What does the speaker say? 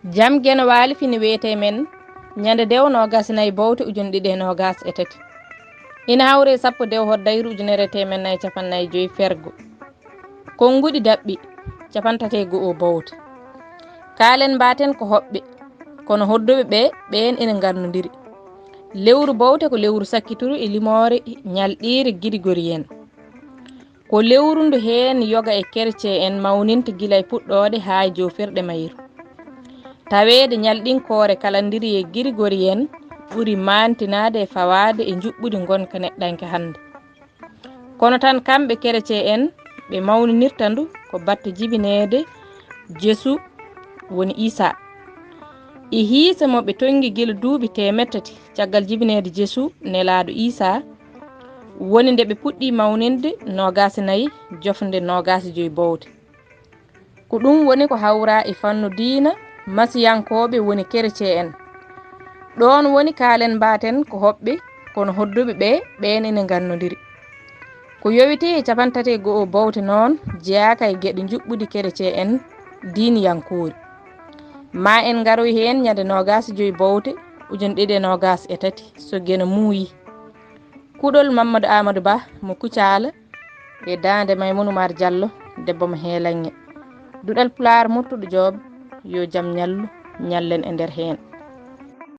jam geno waali fini wiyete men ñande Dewo nogas nayi Bowte ujune ɗiɗi e nogas e tati ina hawre sappo Dewo hoddayru ujunere temen nayi capannayyi joyi fergo konnguɗi daɓɓi capantate go'o Bowte kaalen mbaten ko hoɓɓe kono hoddoɓe ɓen ene gardodiri lewru Bowte ko lewru sakkituru e limore ñalɗiire girigoriyen ko lewru ndu hen yoga e kercen en mawninta gila e puɗɗode ha e jofirɗe mayru tawede ñalɗinkore kalandiri e girigoriyen ɓuri mantinade e fawade e juɓɓudi gonka neɗɗanke hande kono tan kamɓe kercen en ɓe mawninirta ndu ko batte jibinede Jeesu woni Isa e hiisa mo ɓe tongi gila duuɓi temettati caggal jibinede Jeesu nelaɗo Isa woni nde ɓe puɗɗi mawninde nogas nayyi jofde nogas joyi Bowte ko ɗum woni ko hawra e fannu diina masiyankoɓe woni kercen en ɗon woni kaalen mbaten ko hoɓɓe kono hodduɓe ɓen ene gandodiri ko yowiti e capantati go'o Bowte noon jeyaka e gueɗe juɓɓudi kercen en diiniyankori ma en garoy hen ñande nogas joyi Bowte ujune ɗiɗi e nogas e tati so gueno muuyi kuɗol Mamadou Amadou Ba mo Kucala e dande Maymouna Oumar Diallo debbo mo Heelange Duɗal Pulaar Murtuɗo Joob yo jaam ñallu ñallen e nder hen